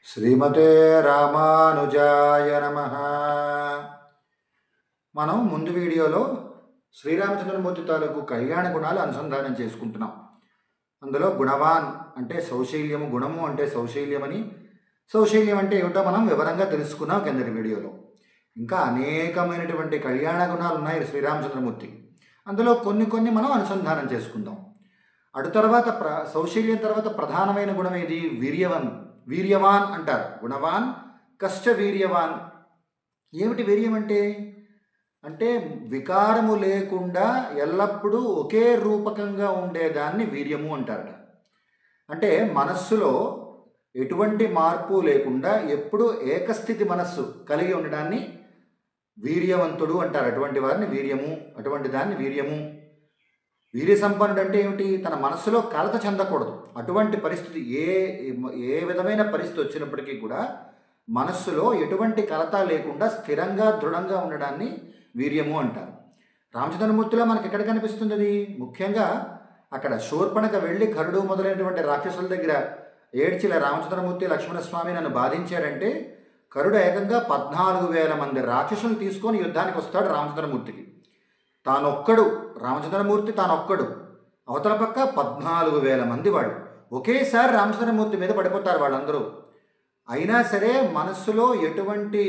శ్రీమతే రామానుజాయ నమః. మనం ముందు వీడియోలో శ్రీరామచంద్రమూర్తి తాలూకు కళ్యాణ గుణాలు అనుసంధానం చేసుకుంటున్నాం. అందులో గుణవాన్ అంటే సౌశీల్యము, గుణము అంటే సౌశీల్యమని, సౌశీల్యం అంటే ఏమిటో మనం వివరంగా తెలుసుకున్నాం కిందటి వీడియోలో. ఇంకా అనేకమైనటువంటి కళ్యాణ గుణాలు ఉన్నాయి శ్రీరామచంద్రమూర్తికి. అందులో కొన్ని మనం అనుసంధానం చేసుకుందాం. అటు తర్వాత సౌశీల్యం తర్వాత ప్రధానమైన గుణం ఏది? వీర్యవాన్ అంటారు. గుణవాన్ కష్ట వీర్యవాన్. ఏమిటి వీర్యం అంటే వికారము లేకుండా ఎల్లప్పుడూ ఒకే రూపకంగా ఉండేదాన్ని వీర్యము అంటారట. అంటే మనస్సులో ఎటువంటి మార్పు లేకుండా ఎప్పుడూ ఏకస్థితి మనస్సు కలిగి ఉండడాన్ని వీర్యవంతుడు అంటారు. అటువంటి వారిని వీర్యము, అటువంటి దాన్ని వీర్యము. వీర్య సంపన్నుడు అంటే ఏమిటి? తన మనస్సులో కలత చెందకూడదు. అటువంటి పరిస్థితి ఏ విధమైన పరిస్థితి వచ్చినప్పటికీ కూడా మనస్సులో ఎటువంటి కలత లేకుండా స్థిరంగా దృఢంగా ఉండడాన్ని వీర్యము అంటారు. రామచంద్రమూర్తిలో మనకి ఎక్కడ కనిపిస్తుంది అది? ముఖ్యంగా అక్కడ శూర్పణఖ వెళ్ళి కరుడు మొదలైనటువంటి రాక్షసుల దగ్గర ఏడ్చిల రామచంద్రమూర్తి లక్ష్మణస్వామి నన్ను బాధించారంటే కరుడు ఏకంగా 14,000 మంది రాక్షసులు తీసుకొని యుద్ధానికి వస్తాడు రామచంద్రమూర్తికి. రామచంద్రమూర్తి తానొక్కడు, అవతల పక్క 14,000 మంది వాళ్ళు ఒకేసారి రామచంద్రమూర్తి మీద పడిపోతారు వాళ్ళందరూ. అయినా సరే మనస్సులో ఎటువంటి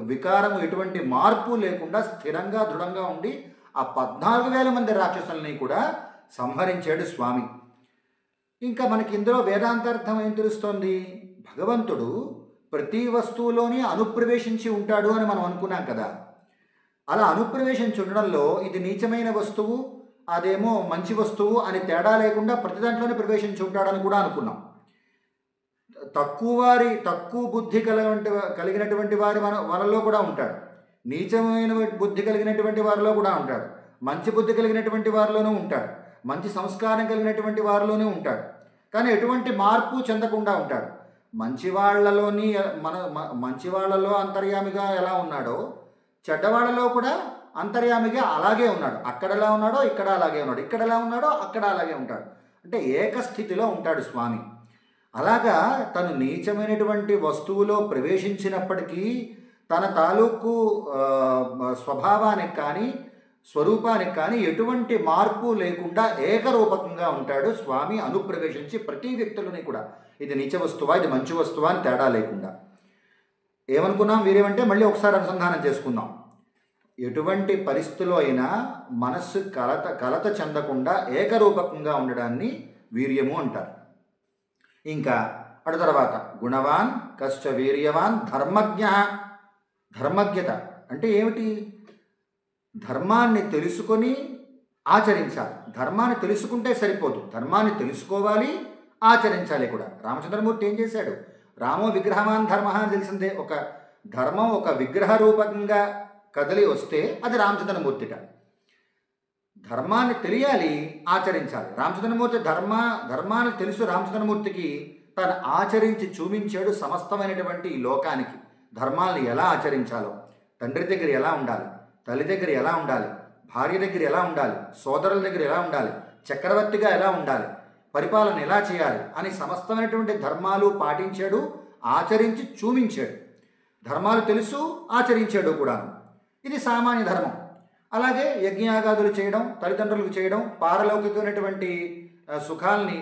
వికారము, ఎటువంటి మార్పు లేకుండా స్థిరంగా దృఢంగా ఉండి ఆ 14,000 మంది రాక్షసుల్ని కూడా సంహరించాడు స్వామి. ఇంకా మనకి ఇందులో వేదాంతార్థం ఏం తెలుస్తోంది? భగవంతుడు ప్రతి వస్తువులోని అనుప్రవేశించి ఉంటాడు అని మనం అనుకున్నాం కదా. అలా అనుప్రవేశించి ఉండడంలో ఇది నీచమైన వస్తువు, అదేమో మంచి వస్తువు అని తేడా లేకుండా ప్రతి దాంట్లోనే ప్రవేశించి ఉంటాడని కూడా అనుకున్నాం. తక్కువ బుద్ధి కలిగినటువంటి వారి మనలో కూడా ఉంటాడు, నీచమైన బుద్ధి కలిగినటువంటి వారిలో కూడా ఉంటాడు, మంచి బుద్ధి కలిగినటువంటి వారిలోనూ ఉంటాడు, మంచి సంస్కారం కలిగినటువంటి వారిలోనూ ఉంటాడు. కానీ ఎటువంటి మార్పు చెందకుండా ఉంటాడు. మంచి వాళ్ళలో అంతర్యామిగా ఎలా ఉన్నాడో చెడ్డవాళ్ళలో కూడా అంతర్యామిగా అలాగే ఉన్నాడు. అక్కడ ఎలా ఉన్నాడో ఇక్కడ అలాగే ఉన్నాడు, ఇక్కడ ఎలా ఉన్నాడో అక్కడ అలాగే ఉంటాడు. అంటే ఏకస్థితిలో ఉంటాడు స్వామి. అలాగా తను నీచమైనటువంటి వస్తువులో ప్రవేశించినప్పటికీ తన తాలూకు స్వభావానికి కానీ స్వరూపానికి కానీ ఎటువంటి మార్పు లేకుండా ఏకరూపకంగా ఉంటాడు స్వామి. అనుప్రవేశించి ప్రతి వ్యక్తులని కూడా ఇది నీచ వస్తువా, ఇది మంచి వస్తువా అని తేడా లేకుండా. ఏమనుకున్నాం వీర్యమంటే? మళ్ళీ ఒకసారి అనుసంధానం చేసుకుందాం. ఎటువంటి పరిస్థితిలో అయినా మనస్సు కలత చెందకుండా ఏకరూపకంగా ఉండడాన్ని వీర్యము అంటారు. ఇంకా అటు తర్వాత గుణవాన్ కష్ట వీర్యవాన్ ధర్మజ్ఞత అంటే ఏమిటి? ధర్మాన్ని తెలుసుకొని ఆచరించాలి. ధర్మాన్ని తెలుసుకుంటే సరిపోదు, ధర్మాన్ని తెలుసుకోవాలి, ఆచరించాలి కూడా. రామచంద్రమూర్తి ఏం చేశాడు? రామో విగ్రహవాన్ ధర్మ అని తెలిసిందే. ఒక ధర్మం ఒక విగ్రహ రూపకంగా కదలి వస్తే అది రామచంద్రమూర్తిట. ధర్మాన్ని తెలియాలి, ఆచరించాలి. రామచంద్రమూర్తి ధర్మాన్ని తెలుసు. రామచంద్రమూర్తికి తను ఆచరించి చూపించాడు సమస్తమైనటువంటి ఈ లోకానికి ధర్మాలను ఎలా ఆచరించాలో. తండ్రి దగ్గర ఎలా ఉండాలి, తల్లి దగ్గర ఎలా ఉండాలి, భార్య దగ్గర ఎలా ఉండాలి, సోదరుల దగ్గర ఎలా ఉండాలి, చక్రవర్తిగా ఎలా ఉండాలి, పరిపాలన ఎలా చేయాలి అని సమస్తమైనటువంటి ధర్మాలు పాటించాడు, ఆచరించి చూపించాడు. ధర్మాలు తెలుసు, ఆచరించాడు కూడా. ఇది సామాన్య ధర్మం. అలాగే యజ్ఞయాగాదులు చేయడం, తల్లిదండ్రులకు చేయడం, పారలౌకికమైనటువంటి సుఖాలని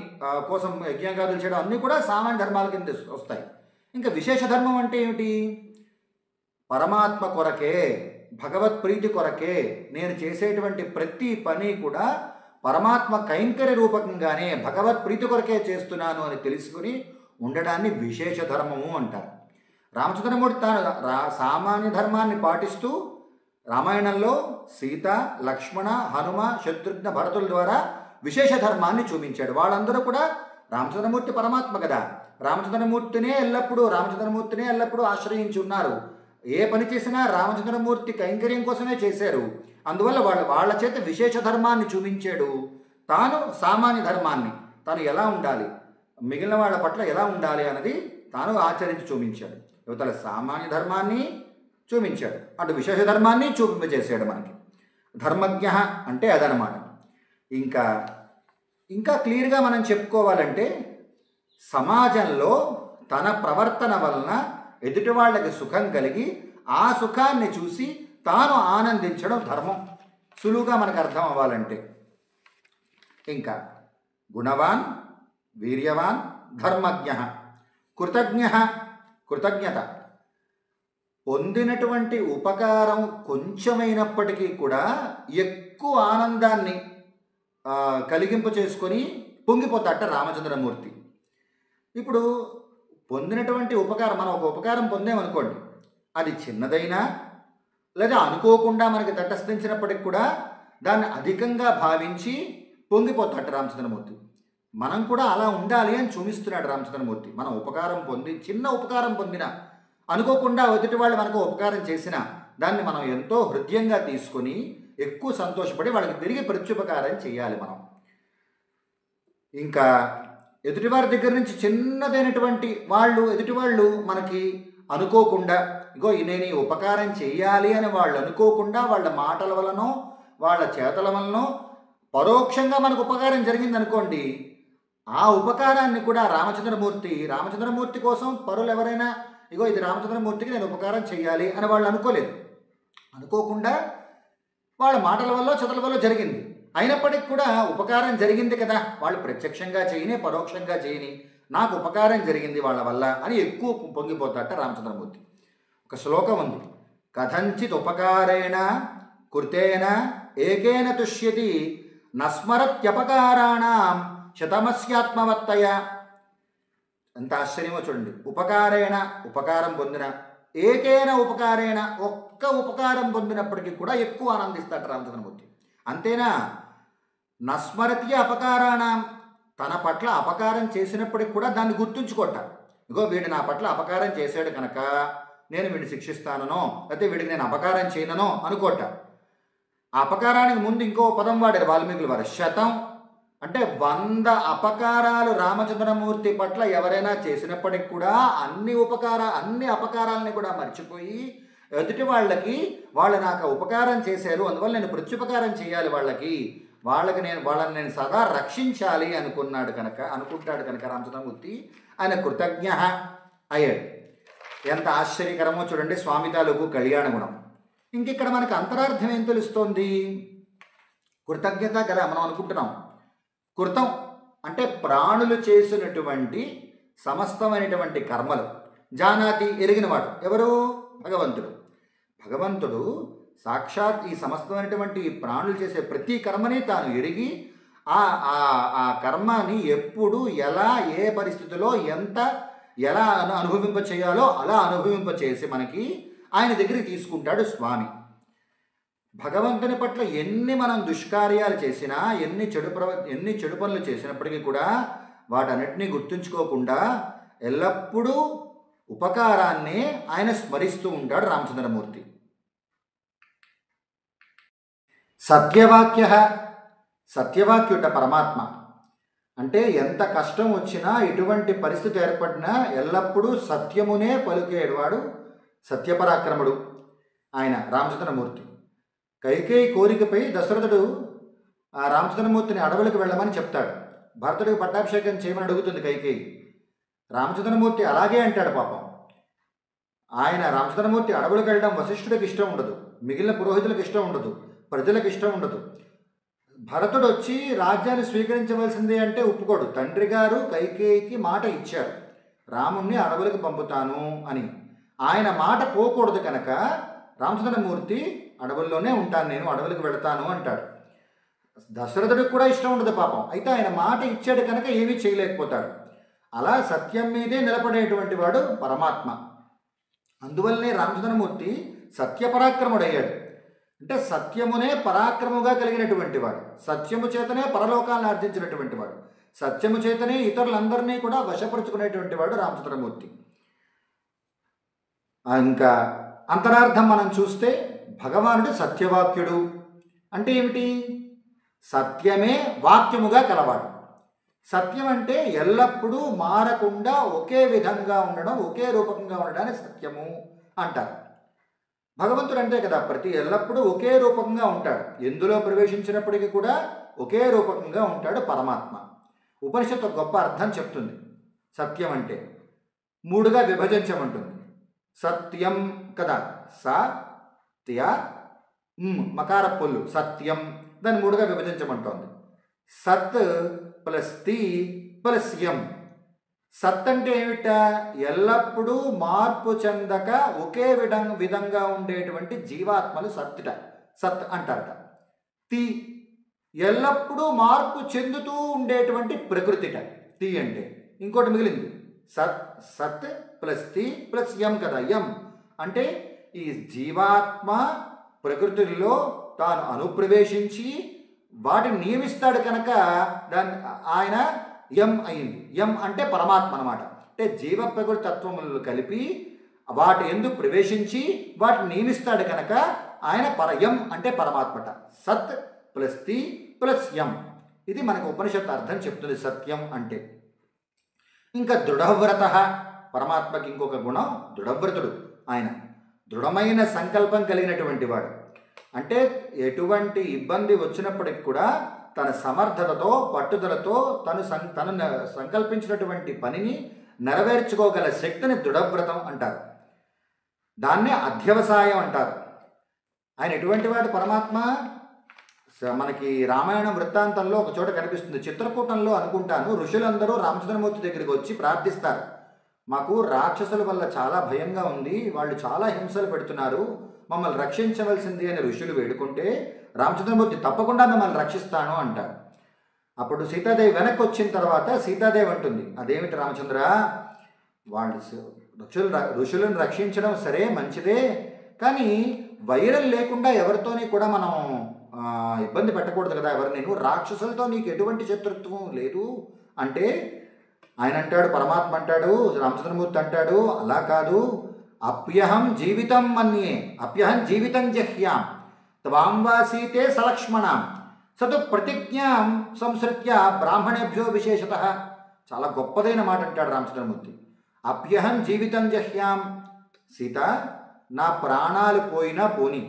కోసం యజ్ఞయాగాదులు చేయడం అన్నీ కూడా సామాన్య ధర్మాల కింద వస్తాయి. ఇంకా విశేష ధర్మం అంటే ఏమిటి? పరమాత్మ కొరకే, భగవత్ ప్రీతి కొరకే నేను చేసేటువంటి ప్రతి పని కూడా పరమాత్మ కైంకర్య రూపకంగానే భగవత్ ప్రీతి కొరకే చేస్తున్నాను అని తెలుసుకుని ఉండడాన్ని విశేష ధర్మము అంటారు. రామచంద్రమూర్తి తాను సామాన్య ధర్మాన్ని పాటిస్తూ రామాయణంలో సీత, లక్ష్మణ, హనుమ, శత్రుఘ్న, భరతుల ద్వారా విశేష ధర్మాన్ని చూపించాడు. వాళ్ళందరూ కూడా రామచంద్రమూర్తి పరమాత్మ కదా, రామచంద్రమూర్తినే ఎల్లప్పుడూ ఆశ్రయించి ఉన్నారు. ఏ పని చేసినా రామచంద్రమూర్తి కైంకర్యం కోసమే చేశారు. అందువల్ల వాళ్ళ చేత విశేష ధర్మాన్ని చూపించాడు. తాను సామాన్య ధర్మాన్ని తాను ఎలా ఉండాలి, మిగిలిన వాళ్ళ పట్ల ఎలా ఉండాలి అన్నది తాను ఆచరించి చూపించాడు. యువతల సామాన్య ధర్మాన్ని చూపించాడు, అటు విశేష ధర్మాన్ని చూపింపజేశాడు మనకి. ధర్మజ్ఞ అంటే అదనమాట. ఇంకా క్లియర్గా మనం చెప్పుకోవాలంటే సమాజంలో తన ప్రవర్తన వలన ఎదుటి వాళ్ళకి సుఖం కలిగి ఆ సుఖాన్ని చూసి తాను ఆనందించడం ధర్మం. సులువుగా మనకు అర్థం అవ్వాలంటే ఇంకా గుణవాన్, వీర్యవాన్, ధర్మజ్ఞ, కృతజ్ఞ. కృతజ్ఞత పొందినటువంటి ఉపకారం కొంచెమైనప్పటికీ కూడా ఎక్కువ ఆనందాన్ని కలిగింప చేసుకొని పొంగిపోతాట రామచంద్రమూర్తి. ఇప్పుడు పొందినటువంటి ఉపకారం, మనం ఒక ఉపకారం పొందామనుకోండి, అది చిన్నదైనా లేదా అనుకోకుండా మనకి తటస్థించినప్పటికి కూడా దాన్ని అధికంగా భావించి పొంగిపోతాట రామచంద్రమూర్తి. మనం కూడా అలా ఉండాలి అని చూపిస్తున్నాడు రామచంద్రమూర్తి. మనం ఉపకారం పొంది, చిన్న ఉపకారం పొందిన, అనుకోకుండా ఎదుటి వాళ్ళు మనకు ఉపకారం చేసిన దాన్ని మనం ఎంతో హృదయంగా తీసుకొని ఎక్కువ సంతోషపడి వాళ్ళకి తిరిగి ప్రత్యుపకారం చేయాలి మనం. ఇంకా ఎదుటివారి దగ్గర నుంచి చిన్నదైనటువంటి ఎదుటివాళ్ళు మనకి అనుకోకుండా, ఇగో నేను ఈ ఉపకారం చేయాలి అని వాళ్ళు అనుకోకుండా వాళ్ళ మాటల వలనో వాళ్ళ చేతల వలనో పరోక్షంగా మనకు ఉపకారం జరిగిందనుకోండి, ఆ ఉపకారాన్ని కూడా రామచంద్రమూర్తి కోసం పరులు ఎవరైనా ఇగో ఇది రామచంద్రమూర్తికి నేను ఉపకారం చేయాలి అని వాళ్ళు అనుకోలేదు. అనుకోకుండా వాళ్ళ మాటల వల్ల చేతల వల్ల జరిగింది. అయినప్పటికీ కూడా ఉపకారం జరిగింది కదా, వాళ్ళు ప్రత్యక్షంగా చేయని పరోక్షంగా చేయని నాకు ఉపకారం జరిగింది వాళ్ళ వల్ల అని ఎక్కువ పొంగిపోతాట రామచంద్రమూర్తి. ఒక శ్లోకం ఉంది, కథంచిత్ ఉపకారేణ కృతేన ఏకేన తుష్యతి నస్మరత్యపకారాణం శతమస్యాత్మవత్తయ. ఎంత ఆశ్చర్యమో చూడండి. ఉపకారం పొందిన, ఏకేన ఉపకారేణ, ఒక్క ఉపకారం పొందినప్పటికీ కూడా ఎక్కువ ఆనందిస్తాడు రామచంద్రమూర్తి. అంతేనా, నస్మరతి అపకారాణం, తన పట్ల అపకారం చేసినప్పటికి కూడా దాన్ని గుర్తుంచుకోట. ఇగో వీడు నా పట్ల అపకారం చేశాడు కనుక నేను వీడిని శిక్షిస్తానో లేకపోతే వీడికి నేను అపకారం చేయనో అనుకోట. ఆ అపకారానికి ముందు ఇంకో పదం వాడారు వాల్మీకుల వారు, శతం. అంటే 100 అపకారాలు రామచంద్రమూర్తి పట్ల ఎవరైనా చేసినప్పటికి కూడా అన్ని అపకారాలని కూడా మర్చిపోయి ఎదుటి వాళ్ళు నాకు ఉపకారం చేశారు, అందువల్ల నేను ప్రత్యుపకారం చేయాలి వాళ్ళని నేను సదా రక్షించాలి అనుకుంటాడు కనుక రామచంద్రమూర్తి ఆయన కృతజ్ఞ అయ్యాడు. ఎంత ఆశ్చర్యకరమో చూడండి స్వామి తాలూకు కళ్యాణ గుణం. ఇంకిక్కడ మనకు అంతరార్థం ఏం తెలుస్తోంది? కృతజ్ఞత కదా మనం అనుకుంటున్నాం. కృతం అంటే ప్రాణులు చేసినటువంటి సమస్తమైనటువంటి కర్మలు జానాతి ఎరిగినవాడు ఎవరు? భగవంతుడు సాక్షాత్ ఈ సమస్తమైనటువంటి ప్రాణులు చేసే ప్రతి కర్మని తాను ఎరిగి ఆ కర్మని ఎప్పుడు ఎలా ఏ పరిస్థితిలో ఎలా అనుభవింప చేయాలో అలా అనుభవింప చేసి మనకి ఆయన దగ్గరికి తీసుకుంటాడు స్వామి. భగవంతుని పట్ల ఎన్ని మనం దుష్కార్యాలు చేసినా ఎన్ని చెడు పనులు చేసినప్పటికీ కూడా వాటన్నిటినీ గుర్తుంచుకోకుండా ఎల్లప్పుడూ ఉపకారాన్ని ఆయన స్మరిస్తూ ఉంటాడు రామచంద్రమూర్తి. సత్యవాక్యుట పరమాత్మ అంటే ఎంత కష్టం వచ్చినా ఎటువంటి పరిస్థితి ఏర్పడినా ఎల్లప్పుడూ సత్యమునే పలికేవాడు సత్యపరాక్రముడు ఆయన రామచంద్రమూర్తి. కైకేయి కోరికపై దశరథుడు ఆ రామచంద్రమూర్తిని అడవులకు వెళ్ళమని చెప్తాడు. భరతుడికి పట్టాభిషేకం చేయమని అడుగుతుంది కైకేయి. రామచంద్రమూర్తి అలాగే అంటాడు. పాపం ఆయన రామచంద్రమూర్తి అడవులకు వెళ్ళడం వశిష్ఠుడికి ఇష్టం ఉండదు, మిగిలిన పురోహితులకు ఇష్టం ఉండదు, ప్రజలకు ఇష్టం ఉండదు. భరతుడు వచ్చి రాజ్యాన్ని స్వీకరించవలసిందే అంటే ఒప్పుకోడు. తండ్రి గారు కైకేయికి మాట ఇచ్చారు, రాముణ్ణి అడవులకు పంపుతాను అని. ఆయన మాట పోకూడదు కనుక రామచంద్రమూర్తి అడవుల్లోనే ఉంటాను, నేను అడవులకు వెళతాను అంటాడు. దశరథుడికి కూడా ఇష్టం ఉండదు పాపం. అయితే ఆయన మాట ఇచ్చాడు కనుక ఏమీ చేయలేకపోతాడు. అలా సత్యం మీదే నిలబడేటువంటి వాడు పరమాత్మ. అందువల్లనే రామచంద్రమూర్తి సత్యపరాక్రముడయ్యాడు. అంటే సత్యమునే పరాక్రముగా కలిగినటువంటి వాడు, సత్యము చేతనే పరలోకాలను ఆర్జించినటువంటి వాడు, సత్యము చేతనే ఇతరులందరినీ కూడా వశపరుచుకునేటువంటి వాడు రామచంద్రమూర్తి. ఇంకా అంతరార్థం మనం చూస్తే భగవానుడు సత్యవాక్యుడు అంటే ఏమిటి? సత్యమే వాక్యముగా కలవాడు. సత్యం అంటే ఎల్లప్పుడూ మారకుండా ఒకే విధంగా ఉండడం, ఒకే రూపకంగా ఉండడాన్ని సత్యము అంటారు. భగవంతుడు అంతే కదా, ఎల్లప్పుడూ ఒకే రూపకంగా ఉంటాడు. ఎందులో ప్రవేశించినప్పటికీ కూడా ఒకే రూపకంగా ఉంటాడు పరమాత్మ. ఉపనిషత్తు గొప్ప అర్థం చెప్తుంది సత్యం అంటే. మూడుగా విభజించమంటుంది. సత్యం కదా, సత్య మకార పొల్లు సత్యం, దాన్ని మూడుగా విభజించమంటోంది. సత్ ప్లస్ తి ప్లస్ యం. సత్ అంటే ఏమిట? ఎల్లప్పుడూ మార్పు చెందక ఒకే విధంగా ఉండేటువంటి జీవాత్మలు సత్తుట, సత్ అంటారట. తి ఎల్లప్పుడూ మార్పు చెందుతూ ఉండేటువంటి ప్రకృతిట తి అంటే. ఇంకోటి మిగిలింది సత్, సత్ ప్లస్ తి ప్లస్ యం కదా. యం అంటే ఈ జీవాత్మ ప్రకృతిలో తాను అనుప్రవేశించి వాటిని నియమిస్తాడు కనుక దాన్ని ఆయన యం అయింది. యం అంటే పరమాత్మ అన్నమాట. అంటే జీవ ప్రకృతి తత్వములు కలిపి వాటి యందు ప్రవేశించి వాటిని నియమిస్తాడు కనుక ఆయన యం అంటే పరమాత్మట. సత్ ప్లస్ తి ప్లస్ యం, ఇది మనకు ఉపనిషత్తు అర్థం చెప్తుంది సత్యం అంటే. ఇంకా దృఢవ్రత, పరమాత్మకి ఇంకొక గుణం దృఢవ్రతుడు. ఆయన దృఢమైన సంకల్పం కలిగినటువంటి వాడు. అంటే ఎటువంటి ఇబ్బంది వచ్చినప్పటికి కూడా తన సమర్థతతో పట్టుదలతో తను సంకల్పించినటువంటి పనిని నెరవేర్చుకోగల శక్తిని దృఢవ్రతం అంటారు. దాన్నే అధ్యవసాయం అంటారు. ఆయన ఎటువంటి వాడు పరమాత్మ? మనకి రామాయణం వృత్తాంతంలో ఒక చోట కనిపిస్తుంది. చిత్రకూటంలో అనుకుంటాను ఋషులందరూ రామచంద్రమూర్తి దగ్గరికి వచ్చి ప్రార్థిస్తారు. మాకు రాక్షసుల వల్ల చాలా భయంగా ఉంది, వాళ్ళు చాలా హింసలు పెడుతున్నారు, మమ్మల్ని రక్షించవలసింది అని ఋషులు వేడుకుంటే రామచంద్రమూర్తి తప్పకుండా మిమ్మల్ని రక్షిస్తాను అంటారు. అప్పుడు సీతాదేవి వెనక్కి వచ్చిన తర్వాత సీతాదేవి అంటుంది, అదేమిటి రామచంద్ర, వాళ్ళు ఋషులను రక్షించడం సరే మంచిదే, కానీ వైరం లేకుండా ఎవరితోని కూడా మనం ఇబ్బంది పెట్టకూడదు కదా. నేను రాక్షసులతో నీకు ఎటువంటి శత్రుత్వం లేదు అంటే ఆయన అంటాడు, పరమాత్మ అంటాడు, రామచంద్రమూర్తి అంటాడు, అలా కాదు, అప్యహం జీవితం మన్యే, అప్యహం జీవితం జహ్యాం త్వాం వా సీతే సలక్ష్మణాం సతు ప్రతిజ్ఞాం సంసృత్య బ్రాహ్మణేభ్యో విశేషత. చాలా గొప్పదైన మాట అంటాడు రామచంద్రమూర్తి. అప్యహం జీవితం జహ్యాం, సీత నా ప్రాణాలు పోయినా పోని,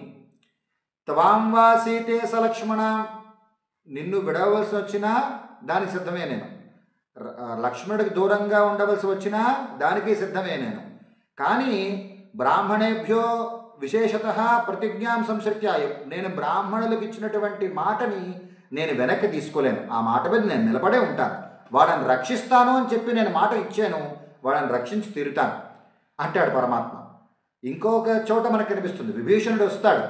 త్వాం వా సీతే సలక్ష్మణాం, నిన్ను విడవలసి వచ్చినా దానికి సిద్ధమే నేను, లక్ష్మణుడికి దూరంగా ఉండవలసి వచ్చినా దానికి సిద్ధమే నేను, కానీ బ్రాహ్మణేభ్యో విశేషత ప్రతిజ్ఞాం సంసృత్య, నేను బ్రాహ్మణులకు ఇచ్చినటువంటి మాటని నేను వెనక్కి తీసుకోలేను, ఆ మాట మీద నేను నిలబడే ఉంటాను, వాళ్ళని రక్షిస్తాను అని చెప్పి నేను మాట ఇచ్చాను, వాళ్ళని రక్షించి తీరుతాను అంటాడు పరమాత్మ. ఇంకొక చోట మనకు కనిపిస్తుంది, విభీషణుడు వస్తాడు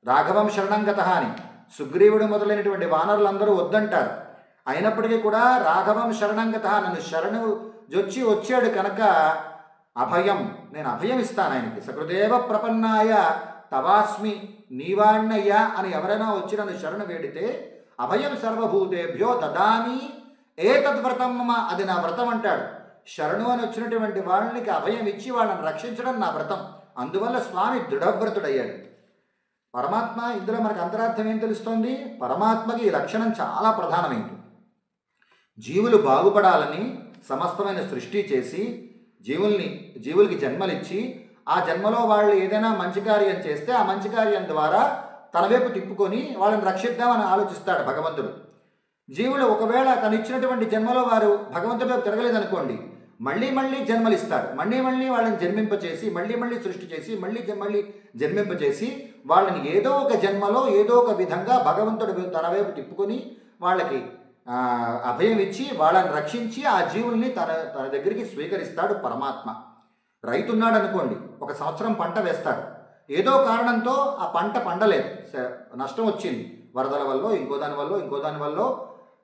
రాఘవం శరణంగత అని, సుగ్రీవుడు మొదలైనటువంటి వానరులందరూ వద్దంటారు, అయినప్పటికీ కూడా రాఘవం శరణంగత, నన్ను శరణు వచ్చాడు కనుక అభయం, నేను అభయం ఇస్తాను ఆయనకి. సకృదేవ ప్రపన్నాయ తవాస్మి, నీవాణ్ణయ్యా అని ఎవరైనా వచ్చి నన్ను శరణు వేడితే అభయం సర్వభూతేభ్యో దదామి ఏతద్వ్రతం మమ, అది నా వ్రతం అంటాడు. శరణు అని వచ్చినటువంటి వాళ్ళకి అభయం ఇచ్చి వాళ్ళని రక్షించడం నా వ్రతం. అందువల్ల స్వామి దృఢవ్రతుడయ్యాడు. పరమాత్మ ఇందులో మనకు అంతరార్థం ఏం తెలుస్తోంది? పరమాత్మకి ఈ లక్షణం చాలా ప్రధానమైంది. జీవులు బాగుపడాలని సమస్తమైన సృష్టి చేసి జీవులకి జన్మలిచ్చి ఆ జన్మలో వాళ్ళు ఏదైనా మంచి కార్యం చేస్తే ఆ మంచి కార్యం ద్వారా తన వైపు తిప్పుకొని వాళ్ళని రక్షిద్దామని ఆలోచిస్తాడు భగవంతుడు. జీవులు ఒకవేళ తను ఇచ్చినటువంటి జన్మలో వారు భగవంతుడి వైపు తిరగలేదనుకోండి, మళ్ళీ జన్మలిస్తాడు, మళ్ళీ వాళ్ళని జన్మింపచేసి మళ్ళీ సృష్టి చేసి మళ్ళీ జన్మింపచేసి వాళ్ళని ఏదో ఒక జన్మలో ఏదో ఒక విధంగా భగవంతుడు తన వైపు తిప్పుకొని వాళ్ళకి అభయం ఇచ్చి వాళ్ళని రక్షించి ఆ జీవుల్ని తన దగ్గరికి స్వీకరిస్తాడు పరమాత్మ. రైతున్నాడు అనుకోండి, ఒక సంవత్సరం పంట వేస్తాడు, ఏదో కారణంతో ఆ పంట పండలేదు, నష్టం వచ్చింది, వరదల వల్ల ఇంకో దాని వల్ల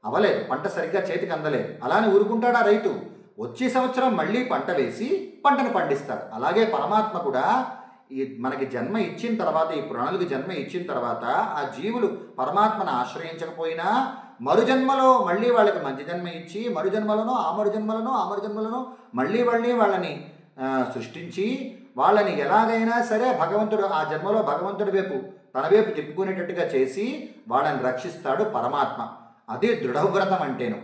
అవలేదు, పంట సరిగ్గా చేతికి అందలేదు, అలానే ఊరుకుంటాడు ఆ రైతు. వచ్చే సంవత్సరం మళ్ళీ పంట వేసి పంటను పండిస్తాడు. అలాగే పరమాత్మ కూడా మనకి జన్మ ఇచ్చిన తర్వాత, ఈ ప్రాణులకు జన్మ ఇచ్చిన తర్వాత ఆ జీవులు పరమాత్మను ఆశ్రయించకపోయినా మరుజన్మలో మళ్ళీ వాళ్ళకి మంచి జన్మ ఇచ్చి మరుజన్మలను మళ్ళీ వాళ్ళని సృష్టించి వాళ్ళని ఎలాగైనా సరే భగవంతుడు ఆ జన్మలో భగవంతుడి వైపు తన వైపు తిప్పుకునేటట్టుగా చేసి వాళ్ళని రక్షిస్తాడు పరమాత్మ. అదే దృఢవ్రతం అంటేను.